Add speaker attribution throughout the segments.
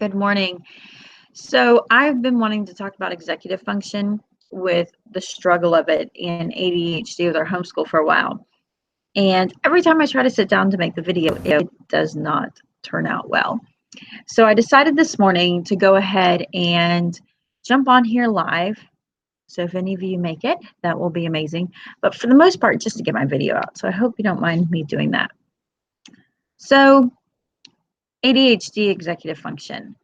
Speaker 1: Good morning. So I've been wanting to talk about executive function with the struggle of it in ADHD with our homeschool for a while. And every time I try to sit down to make the video, it does not turn out well. So I decided this morning to go ahead and jump on here live. So if any of you make it, that will be amazing. But for the most part, just to get my video out. So I hope you don't mind me doing that. So ADHD executive function.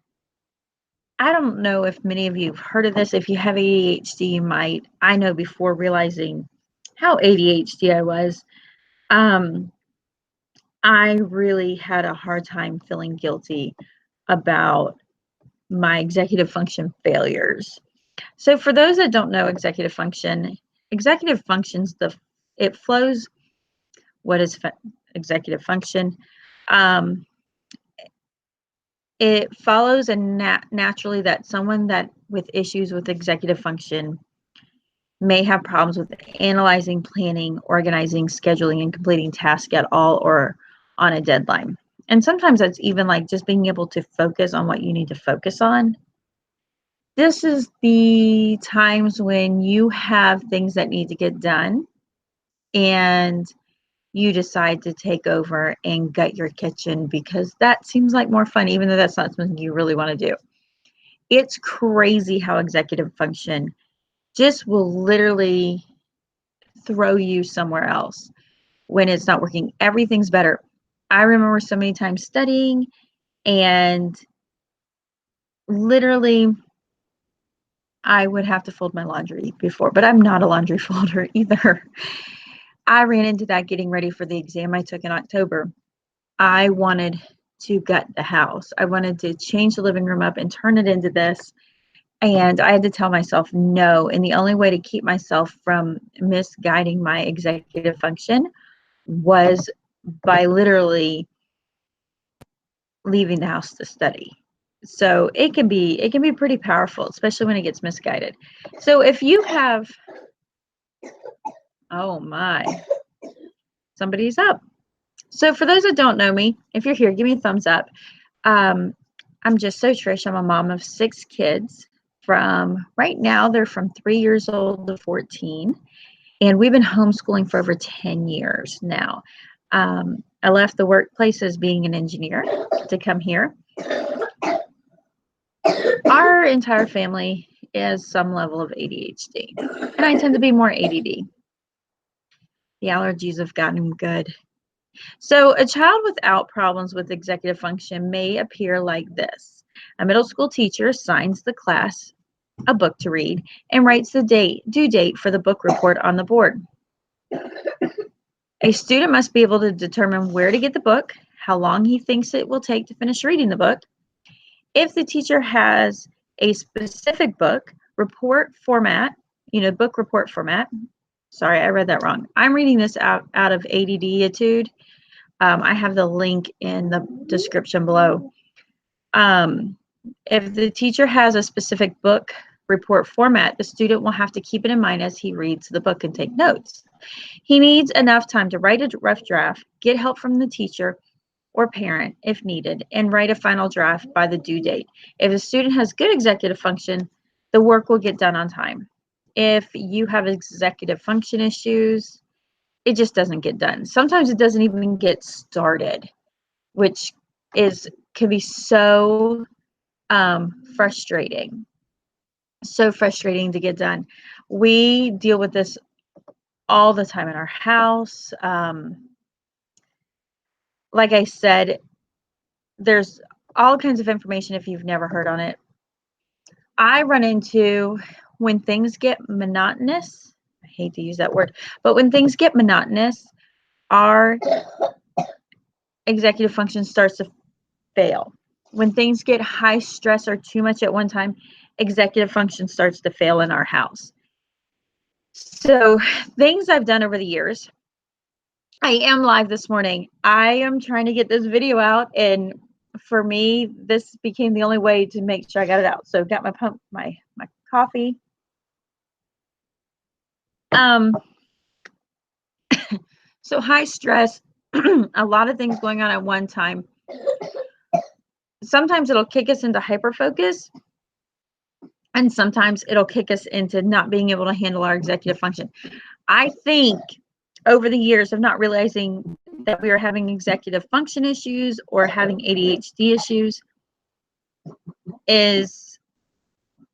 Speaker 1: I don't know if many of you have heard of this. If you have ADHD, you might. I know before realizing how ADHD I was, um, I really had a hard time feeling guilty about my executive function failures. So for those that don't know executive functions, it flows. What is executive function? Um, it follows and naturally that someone that with issues with executive function may have problems with analyzing, planning, organizing, scheduling, and completing tasks at all or on a deadline. And sometimes that's even like just being able to focus on what you need to focus on. This is the times when you have things that need to get done and you decide to take over and gut your kitchen because that seems like more fun, even though that's not something you really want to do. It's crazy how executive function just will literally throw you somewhere else when it's not working. Everything's better. I remember so many times studying and literally I would have to fold my laundry before, but I'm not a laundry folder either. I ran into that getting ready for the exam I took in October. I wanted to gut the house. I wanted to change the living room up and turn it into this. And I had to tell myself no. And the only way to keep myself from misguiding my executive function was by literally leaving the house to study. So it can be pretty powerful, especially when it gets misguided. So if you have, oh my, somebody's up. So for those that don't know me, if you're here, give me a thumbs up. Um, I'm just so Trish. I'm a mom of 6 kids. From right now, they're from 3 years old to 14, and we've been homeschooling for over 10 years now. I left the workplace as being an engineer to come here. Our entire family is some level of ADHD, and I tend to be more ADD. The allergies have gotten good. So, a child without problems with executive function may appear like this. A middle school teacher assigns the class a book to read and writes the due date for the book report on the board. A student must be able to determine where to get the book, how long he thinks it will take to finish reading the book. If the teacher has a specific book report format, book report format. Sorry, I read that wrong. I'm reading this out of ADD-itude. I have the link in the description below. If the teacher has a specific book report format, the student will have to keep it in mind as he reads the book and take notes. He needs enough time to write a rough draft, get help from the teacher or parent if needed, and write a final draft by the due date. If a student has good executive function, the work will get done on time. If you have executive function issues, it just doesn't get done. Sometimes it doesn't even get started, which can be so frustrating. So frustrating to get done. We deal with this all the time in our house. Like I said, there's all kinds of information if you've never heard on it. I run into when things get monotonous. I hate to use that word, but when things get monotonous, our executive function starts to fail. When things get high stress or too much at one time, executive function starts to fail in our house. So things I've done over the years. I am live this morning. I am trying to get this video out, and for me, this became the only way to make sure I got it out. So got my coffee. So high stress, a lot of things going on at one time. sometimes it'll kick us into hyperfocus, and sometimes it'll kick us into not being able to handle our executive function. I think over the years of not realizing that we were having executive function issues or having ADHD issues is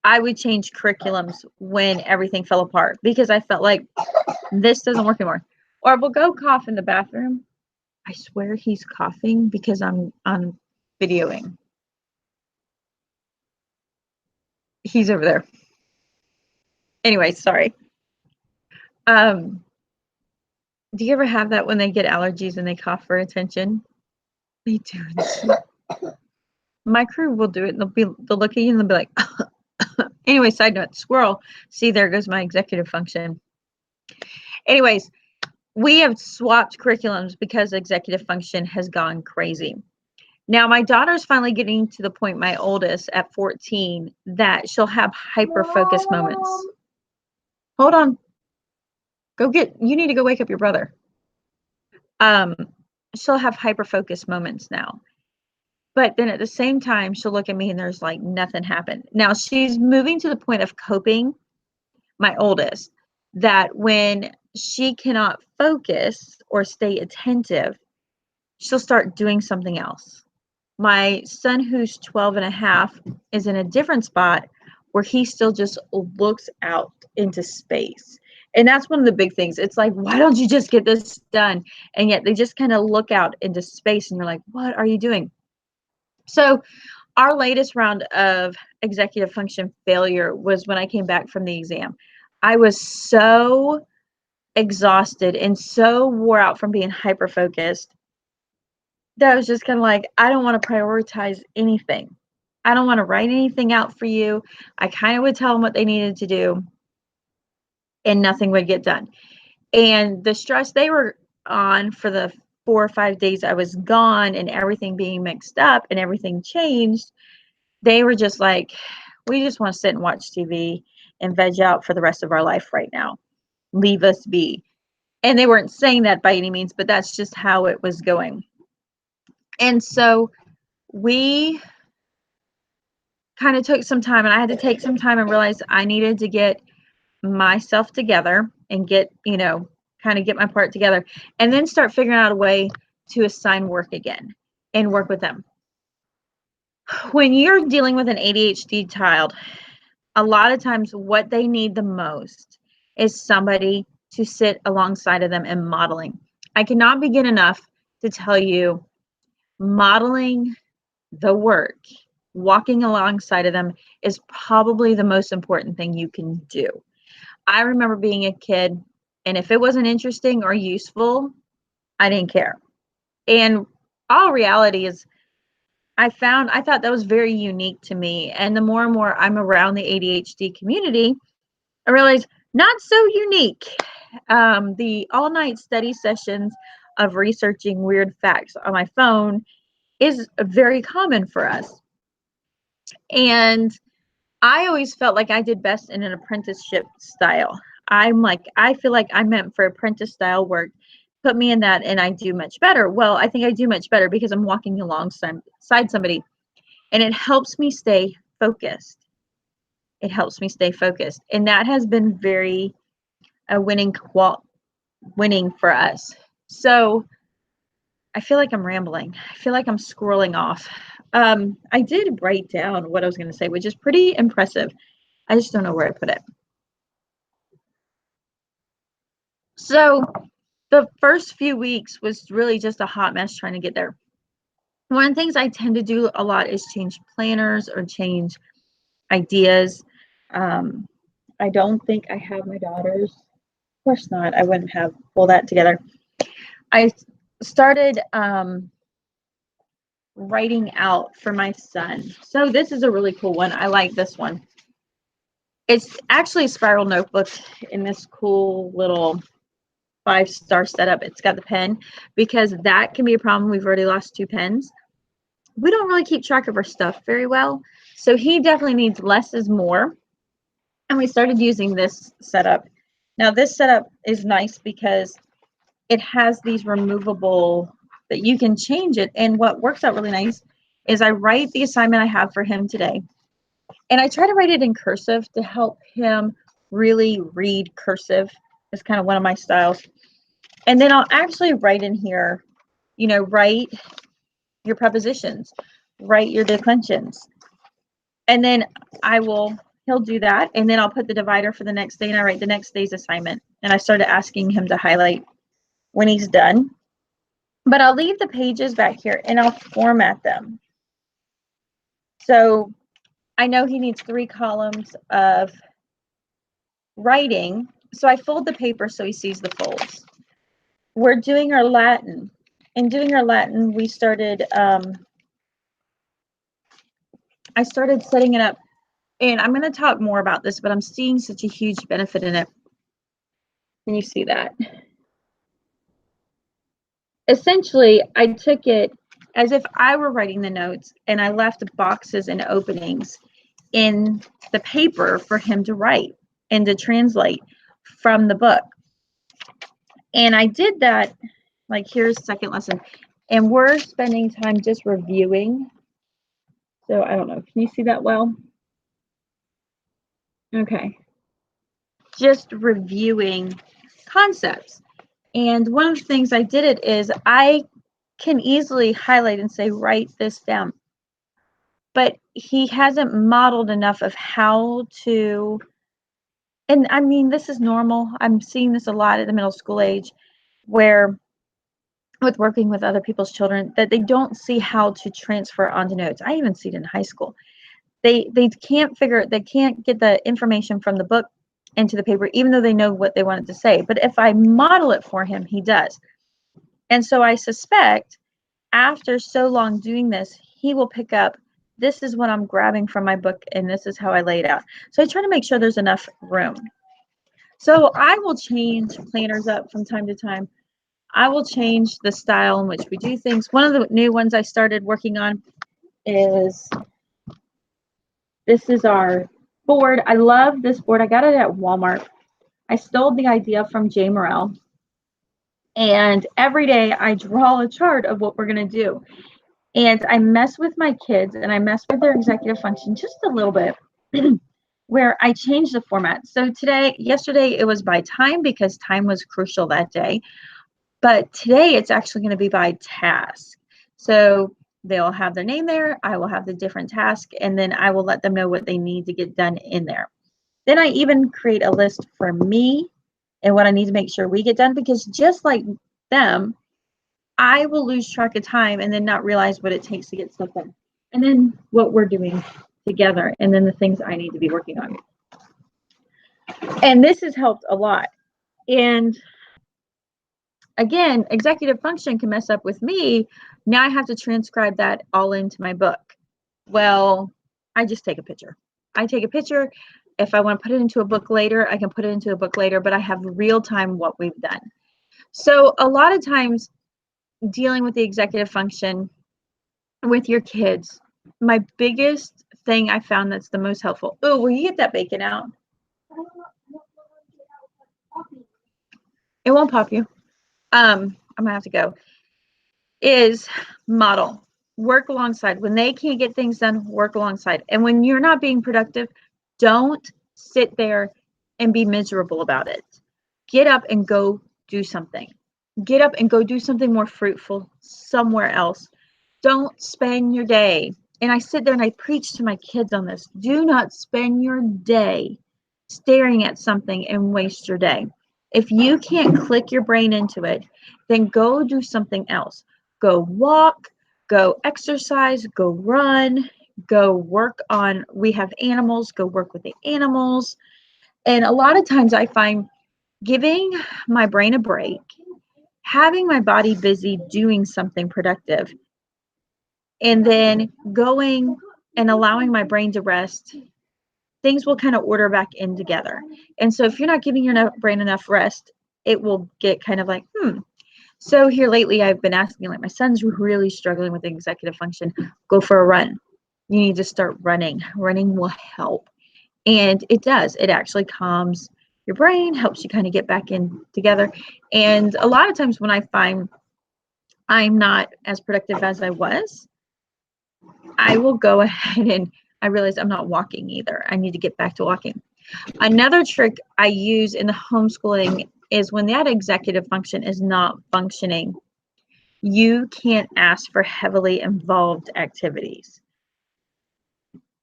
Speaker 1: I would change curriculums when everything fell apart, because I felt like this doesn't work anymore. Or we'll go cough in the bathroom. I swear he's coughing because I'm videoing. He's over there. Anyway, sorry. Do you ever have that when they get allergies and they cough for attention? They do. My crew will do it, and they'll look at you and they'll be like, anyway, side note, squirrel. See, there goes my executive function. Anyways, we have swapped curriculums because executive function has gone crazy. Now, my daughter's finally getting to the point, my oldest at 14, that she'll have hyper-focus moments. Hold on. You need to go wake up your brother. She'll have hyper-focus moments now. But then at the same time, she'll look at me and there's like nothing happened. Now, she's moving to the point of coping, my oldest, that when she cannot focus or stay attentive, she'll start doing something else. My son, who's 12 and a half, is in a different spot where he still just looks out into space. And that's one of the big things. It's like, why don't you just get this done? And yet they just kind of look out into space and you're like, what are you doing? So our latest round of executive function failure was when I came back from the exam. I was so exhausted and so wore out from being hyper-focused that I was just kind of like, I don't want to prioritize anything. I don't want to write anything out for you. I kind of would tell them what they needed to do and nothing would get done. And the stress they were on for the 4 or 5 days I was gone and everything being mixed up and everything changed, they were just like, we just want to sit and watch TV and veg out for the rest of our life right now. Leave us be. And they weren't saying that by any means, but that's just how it was going. And so we kind of took some time, and I had to take some time and realize I needed to get myself together and get, kind of get my part together, and then start figuring out a way to assign work again and work with them. When you're dealing with an ADHD child, a lot of times what they need the most is somebody to sit alongside of them and modeling. I cannot begin enough to tell you, modeling the work, walking alongside of them is probably the most important thing you can do. I remember being a kid, and if it wasn't interesting or useful, I didn't care. And all reality is, I thought that was very unique to me. And the more and more I'm around the ADHD community, I realized not so unique. The all-night study sessions of researching weird facts on my phone is very common for us. And I always felt like I did best in an apprenticeship style. I feel like I'm meant for apprentice style work. Put me in that and I do much better. Well, I think I do much better because I'm walking alongside somebody, and it helps me stay focused. It helps me stay focused. And that has been very winning for us. So I feel like I'm rambling. I feel like I'm scrolling off. I did write down what I was going to say, which is pretty impressive. I just don't know where I put it. So the first few weeks was really just a hot mess trying to get there. One of the things I tend to do a lot is change planners or change ideas. I don't think I have my daughter's. Of course not. I wouldn't have pulled that together. I started writing out for my son. So this is a really cool one. I like this one. It's actually a spiral notebook in this cool little 5-star setup. It's got the pen, because that can be a problem. We've already lost 2 pens. We don't really keep track of our stuff very well. So he definitely needs less is more. And we started using this setup. Now this setup is nice because it has these removable that you can change it. And what works out really nice is I write the assignment I have for him today, and I try to write it in cursive to help him really read cursive. It's kind of one of my styles. And then I'll actually write in here, write your prepositions, write your declensions. And then he'll do that. And then I'll put the divider for the next day and I write the next day's assignment. And I started asking him to highlight when he's done. But I'll leave the pages back here and I'll format them. So I know he needs 3 columns of writing. So I fold the paper so he sees the folds. We're doing our Latin. In doing our Latin, we started, I started setting it up. And I'm going to talk more about this, but I'm seeing such a huge benefit in it. Can you see that? Essentially, I took it as if I were writing the notes, and I left boxes and openings in the paper for him to write and to translate from the book. And I did that, like here's second lesson. And we're spending time just reviewing. So I don't know, can you see that well? Okay. Just reviewing concepts. And one of the things I did it is I can easily highlight and say, write this down. But he hasn't modeled enough of how to, and I mean, this is normal. I'm seeing this a lot at the middle school age where with working with other people's children that they don't see how to transfer onto notes. I even see it in high school. They can't get the information from the book into the paper, even though they know what they wanted to say. But if I model it for him, he does. And so I suspect after so long doing this, he will pick up, this is what I'm grabbing from my book and this is how I lay it out. So I try to make sure there's enough room. So I will change planners up from time to time. I will change the style in which we do things. One of the new ones I started working on is, this is our board. I love this board. I got it at Walmart. I stole the idea from Jay Morrell. And every day I draw a chart of what we're going to do. And I mess with my kids and I mess with their executive function just a little bit where I change the format. So yesterday it was by time because time was crucial that day. But today it's actually going to be by task. So they'll have their name there. I will have the different task, and then I will let them know what they need to get done in there. Then I even create a list for me and what I need to make sure we get done, because just like them, I will lose track of time and then not realize what it takes to get stuff done. And then what we're doing together, and then the things I need to be working on. And this has helped a lot. And again, executive function can mess up with me. Now I have to transcribe that all into my book. Well, I just take a picture. I take a picture. If I want to put it into a book later, I can put it into a book later, but I have real time what we've done. So a lot of times dealing with the executive function with your kids, my biggest thing I found that's the most helpful. Oh, will you get that bacon out? It won't pop you. I'm gonna have to go. Is model. Work alongside. When they can't get things done, work alongside. And when you're not being productive, don't sit there and be miserable about it. Get up and go do something. Get up and go do something more fruitful somewhere else. Don't spend your day. And I sit there and I preach to my kids on this. Do not spend your day staring at something and waste your day. If you can't click your brain into it, then go do something else. Go walk, go exercise, go run, go work on, we have animals, go work with the animals. And a lot of times I find giving my brain a break, having my body busy doing something productive, and then going and allowing my brain to rest, things will kind of order back in together. And so if you're not giving your brain enough rest, it will get kind of like, So here lately, I've been asking, like, my son's really struggling with the executive function. Go for a run. You need to start running. Running will help. And it does. It actually calms your brain, helps you kind of get back in together. And a lot of times when I find I'm not as productive as I was, I will go ahead and I realize I'm not walking either. I need to get back to walking. Another trick I use in the homeschooling is when that executive function is not functioning, you can't ask for heavily involved activities.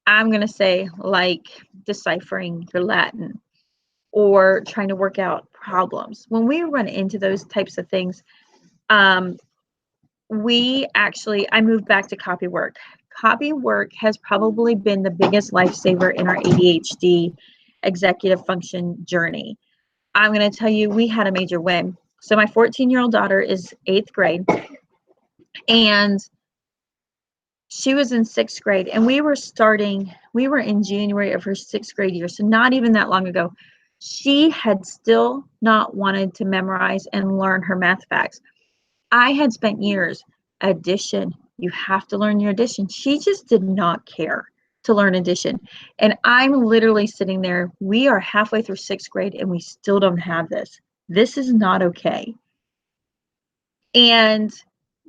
Speaker 1: I'm going to say like deciphering your Latin or trying to work out problems. When we run into those types of things, I moved back to copy work. Copy work has probably been the biggest lifesaver in our ADHD executive function journey. I'm going to tell you, we had a major win. So my 14-year-old daughter is 8th grade, and she was in 6th grade, and we were in January of her 6th grade year, so not even that long ago. She had still not wanted to memorize and learn her math facts. I had spent years, addition, you have to learn your addition. She just did not care to learn addition. And I'm literally sitting there, we are halfway through 6th grade and we still don't have this. This is not okay. And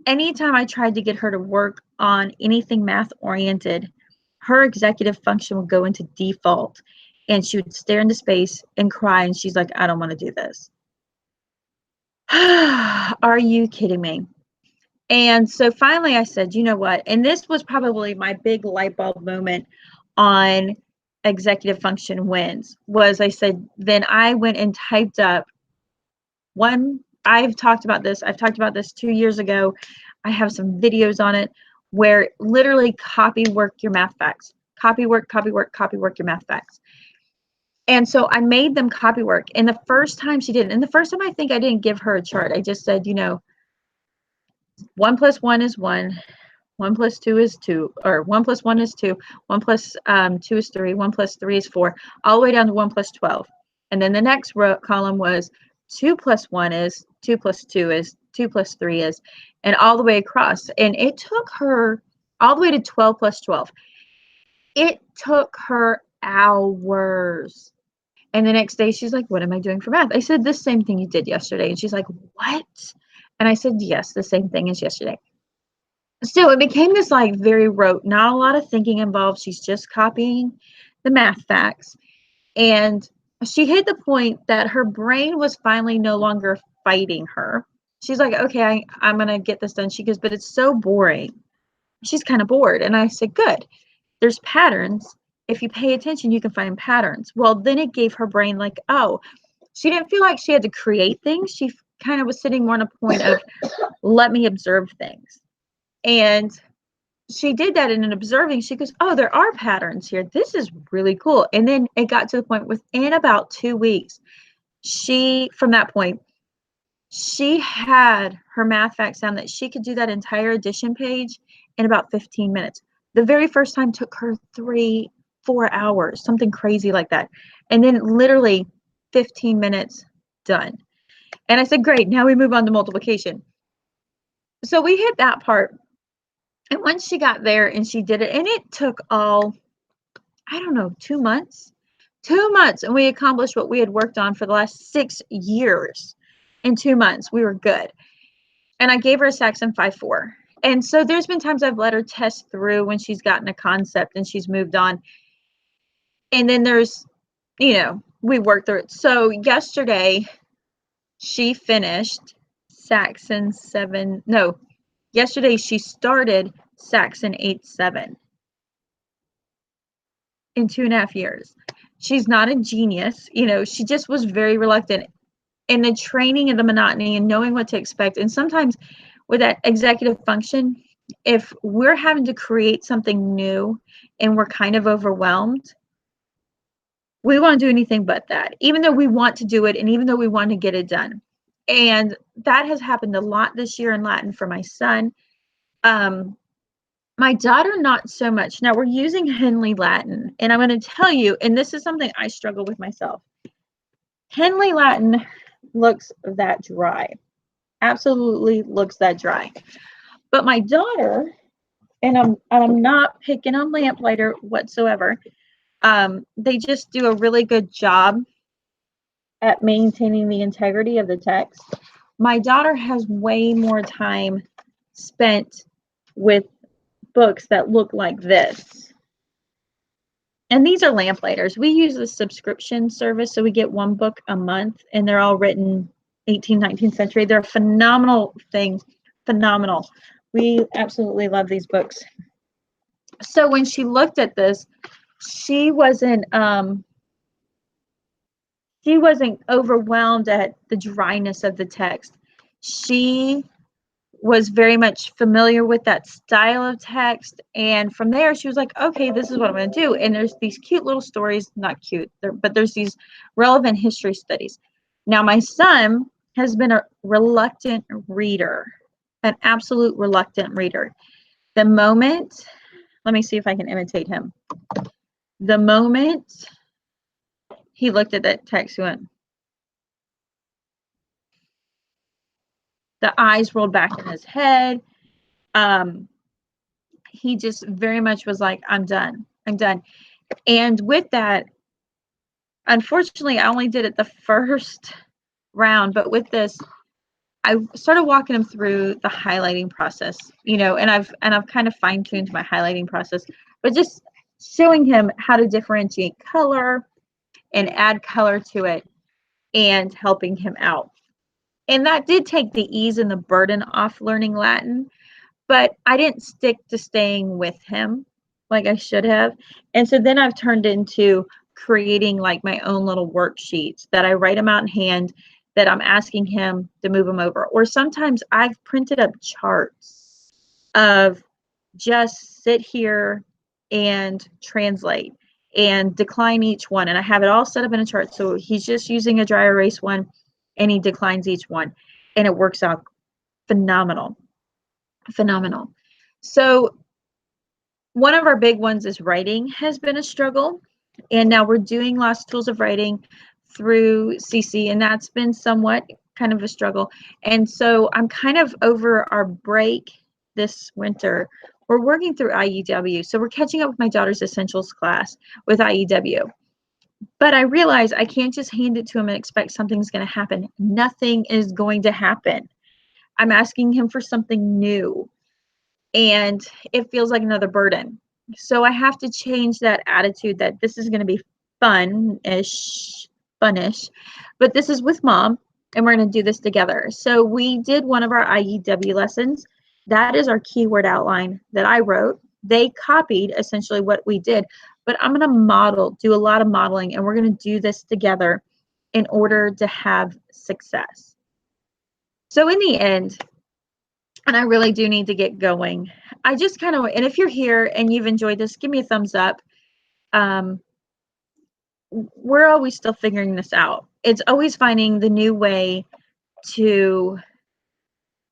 Speaker 1: anytime I tried to get her to work on anything math oriented, her executive function would go into default and she would stare into space and cry. And she's like, I don't want to do this. Are you kidding me? And so finally I said, you know what? And this was probably my big light bulb moment on executive function wins was I said, then I went and typed up I've talked about this 2 years ago. I have some videos on it where literally copy work your math facts. Copy work your math facts. And so I made them copy work. And the first time she did it, and the first time I think I didn't give her a chart. I just said, 1 + 1 is 1. 1 + 2 is 2, or 1 + 1 is 2. 1 + 2 is 3. 1 + 3 is 4, all the way down to 1 + 12. And then the next column was 2 + 1 is, 2 + 2 is, 2 + 3 is, and all the way across. And it took her all the way to 12 + 12. It took her hours. And the next day she's like, what am I doing for math? I said, the same thing you did yesterday. And she's like, what? And I said, yes, the same thing as yesterday. So it became this like very rote, not a lot of thinking involved. She's just copying the math facts. And she hit the point that her brain was finally no longer fighting her. She's like, okay, I'm going to get this done. She goes, but it's so boring. She's kind of bored. And I said, good. There's patterns. If you pay attention, you can find patterns. Well, then it gave her brain like, oh, she didn't feel like she had to create things. She kind of was sitting more on a point of, let me observe things. And she did that in an observing. She goes, oh, there are patterns here. This is really cool. And then it got to the point within about 2 weeks, from that point, she had her math facts down that she could do that entire addition page in about 15 minutes. The very first time took her 3-4 hours, something crazy like that. And then literally 15 minutes done. And I said, great, now we move on to multiplication. So we hit that part. And once she got there and she did it, and it took 2 months. 2 months, and we accomplished what we had worked on for the last 6 years. In 2 months, we were good. And I gave her a Saxon 5-4. And so there's been times I've let her test through when she's gotten a concept and she's moved on. And then there's, we worked through it. So yesterday, she finished Saxon 7. No, yesterday she started Saxon 8-7 in 2.5 years. She's not a genius. She just was very reluctant. And the training and the monotony and knowing what to expect. And sometimes with that executive function, if we're having to create something new and we're kind of overwhelmed, we won't do anything but that, even though we want to do it and even though we want to get it done. And that has happened a lot this year in Latin for my son. My daughter, not so much. Now we're using Henley Latin, and I'm going to tell you, and this is something I struggle with myself. Henley Latin looks that dry. Absolutely looks that dry. But my daughter, and I'm not picking on Lamplighter whatsoever. They just do a really good job at maintaining the integrity of the text. My daughter has way more time spent with books that look like this. And these are lamplighters. We use a subscription service, so we get one book a month, and they're all written 18th, 19th century. They're phenomenal things. Phenomenal. We absolutely love these books. So when she looked at this, she wasn't overwhelmed at the dryness of the text. She was very much familiar with that style of text, and from there she was like, okay, this is what I'm going to do. And there's these cute little stories, not cute, but there's these relevant history studies. Now my son has been a reluctant reader, an absolute reluctant reader. The moment, let me see if I can imitate him. The moment he looked at that text, he went, the eyes rolled back in his head. He just very much was like, I'm done. And with that, unfortunately, I only did it the first round, but with this, I started walking him through the highlighting process, and I've kind of fine-tuned my highlighting process, but just showing him how to differentiate color and add color to it and helping him out. And that did take the ease and the burden off learning Latin, but I didn't stick to staying with him like I should have. And so then I've turned into creating like my own little worksheets that I write him out in hand, that I'm asking him to move them over. Or sometimes I've printed up charts of just sit here and translate and decline each one. And I have it all set up in a chart. So he's just using a dry erase one and he declines each one. And it works out phenomenal. So one of our big ones is writing has been a struggle. And now we're doing Lost Tools of Writing through CC, and that's been somewhat kind of a struggle. And so I'm kind of over our break this winter. We're working through IEW. So we're catching up with my daughter's essentials class with IEW. But I realize I can't just hand it to him and expect something's going to happen. Nothing is going to happen. I'm asking him for something new, and it feels like another burden. So I have to change that attitude that this is going to be funish, but this is with mom, and we're going to do this together. So we did one of our IEW lessons. That is our keyword outline that I wrote. They copied essentially what we did, but I'm going to do a lot of modeling, and we're going to do this together in order to have success. So in the end, and I really do need to get going, I just kind of, and if you're here and you've enjoyed this, give me a thumbs up. We're always still figuring this out. It's always finding the new way to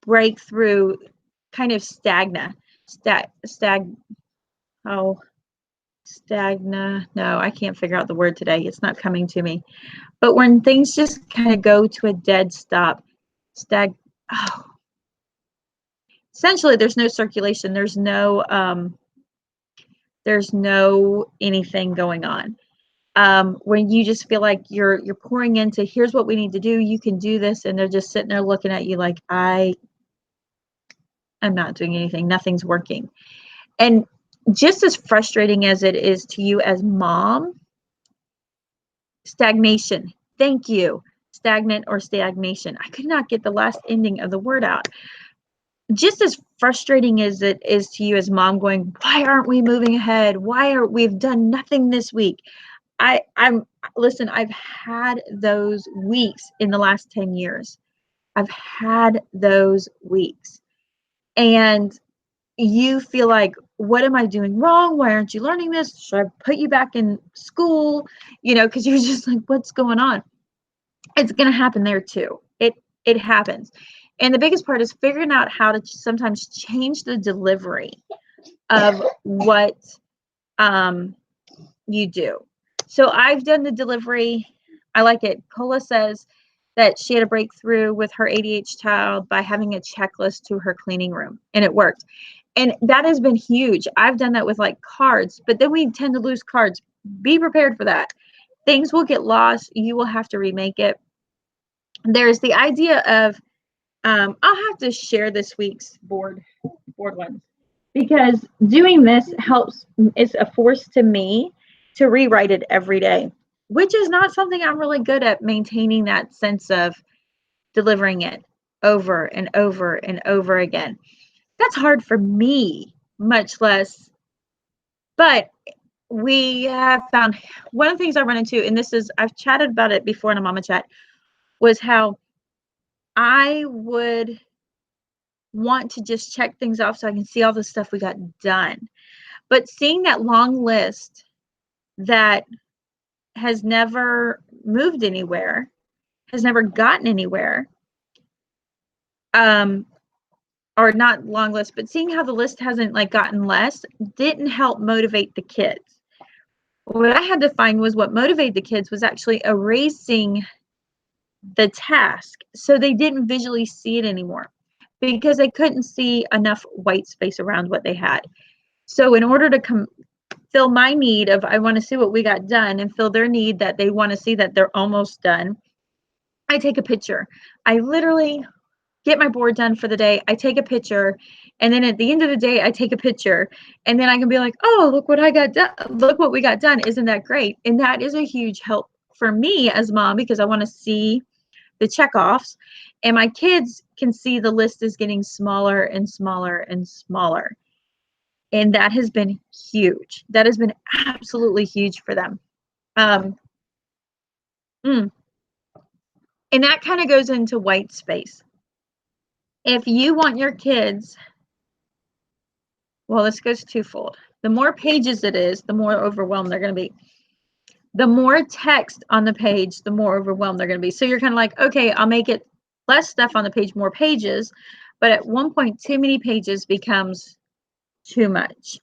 Speaker 1: break through kind of stagna. No, I can't figure out the word today. It's not coming to me. But when things just kind of go to a dead stop, essentially there's no circulation. There's no anything going on. When you just feel like you're pouring into, here's what we need to do, you can do this, and they're just sitting there looking at you like, I'm not doing anything, nothing's working. And just as frustrating as it is to you as mom, stagnation, thank you, stagnant or stagnation. I could not get the last ending of the word out. Just as frustrating as it is to you as mom, going, why aren't we moving ahead? We've done nothing this week? Listen, I've had those weeks in the last 10 years. I've had those weeks. And you feel like, what am I doing wrong? Why aren't you learning this? Should I put you back in school? Because you're just like, what's going on? It's going to happen there too. It happens. And the biggest part is figuring out how to sometimes change the delivery of what you do. So I've done the delivery. I like it. Cola says that she had a breakthrough with her ADHD child by having a checklist to her cleaning room, and it worked. And that has been huge. I've done that with like cards, but then we tend to lose cards. Be prepared for that. Things will get lost. You will have to remake it. There's the idea of, I'll have to share this week's board ones, because doing this helps, is a force to me to rewrite it every day, which is not something I'm really good at, maintaining that sense of delivering it over and over and over again. That's hard for me, much less, but we have found one of the things I run into, and this is, I've chatted about it before in a mama chat, was how I would want to just check things off so I can see all the stuff we got done. But seeing that long list that has never moved anywhere, has never gotten anywhere, or not long list, but seeing how the list hasn't like gotten less, didn't help motivate the kids. What I had to find was what motivated the kids was actually erasing the task, so they didn't visually see it anymore, because they couldn't see enough white space around what they had. So in order to fill my need of, I want to see what we got done, and fill their need that they want to see that they're almost done, I take a picture. I literally get my board done for the day, I take a picture, and then at the end of the day I take a picture, and then I can be like, oh, look what I got done, look what we got done, isn't that great? And that is a huge help for me as mom, because I want to see the checkoffs, and my kids can see the list is getting smaller and smaller and smaller. And that has been huge. That has been absolutely huge for them. And that kind of goes into white space. If you want your kids, well, this goes twofold. The more pages it is, the more overwhelmed they're going to be. The more text on the page, the more overwhelmed they're going to be. So you're kind of like, okay, I'll make it less stuff on the page, more pages. But at one point, too many pages becomes too much.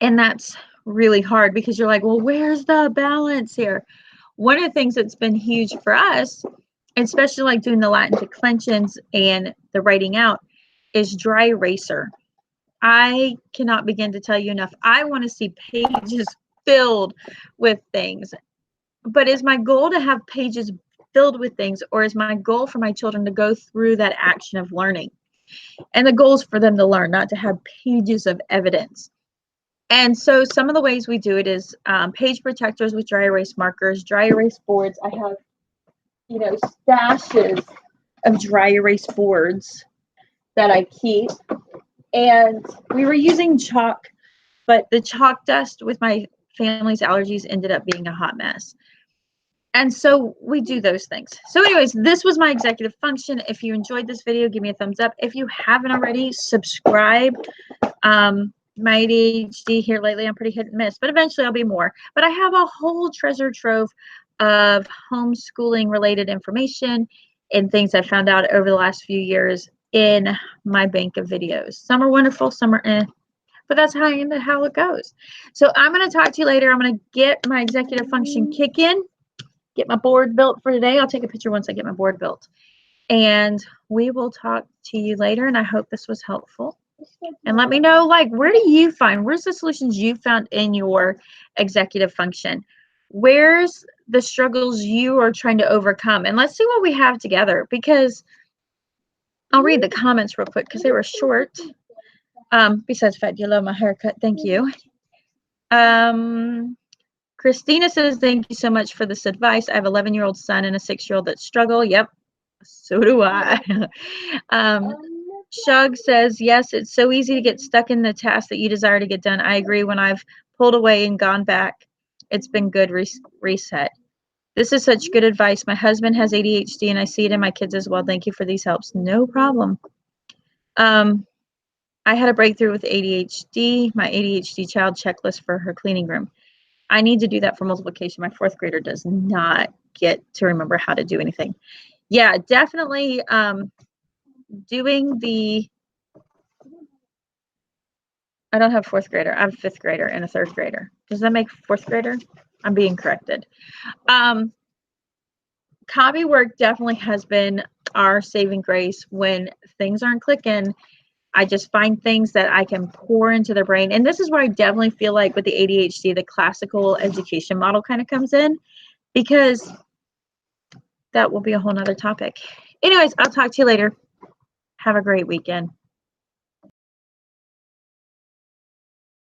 Speaker 1: And that's really hard, because you're like, well, where's the balance here? One of the things that's been huge for us, especially like doing the Latin declensions and the writing out, is dry eraser. I cannot begin to tell you enough. I want to see pages filled with things. But is my goal to have pages filled with things, or is my goal for my children to go through that action of learning? And the goal is for them to learn, not to have pages of evidence. And so some of the ways we do it is page protectors with dry erase markers, dry erase boards. I have, stashes of dry erase boards that I keep. And we were using chalk, but the chalk dust with my family's allergies ended up being a hot mess. And so we do those things. So anyways, this was my executive function. If you enjoyed this video, give me a thumbs up. If you haven't already, subscribe. My ADHD here lately, I'm pretty hit and miss, but eventually I'll be more. But I have a whole treasure trove of homeschooling related information and things I found out over the last few years in my bank of videos. Some are wonderful, some are but that's how it goes. So I'm going to talk to you later. I'm going to get my executive function kick in, get my board built for today. I'll take a picture once I get my board built. And we will talk to you later, and I hope this was helpful. And let me know, where's the solutions you found in your executive function? Where's the struggles you are trying to overcome? And let's see what we have together, because I'll read the comments real quick because they were short. Besides the fact you love my haircut, thank you. Christina says, thank you so much for this advice. I have an 11-year-old son and a 6-year-old that struggle. Yep, so do I. Shug says, yes, it's so easy to get stuck in the task that you desire to get done. I agree. When I've pulled away and gone back, it's been good reset. This is such good advice. My husband has ADHD and I see it in my kids as well. Thank you for these helps. No problem. I had a breakthrough with ADHD, my ADHD child checklist for her cleaning room. I need to do that for multiplication. My 4th grader does not get to remember how to do anything. Yeah, definitely. Doing the, I don't have 4th grader. I have a 5th grader and a 3rd grader. Does that make 4th grader? I'm being corrected. Copy work definitely has been our saving grace. When things aren't clicking, I just find things that I can pour into their brain. And this is where I definitely feel like with the ADHD, the classical education model kind of comes in, because that will be a whole nother topic. Anyways, I'll talk to you later. Have a great weekend.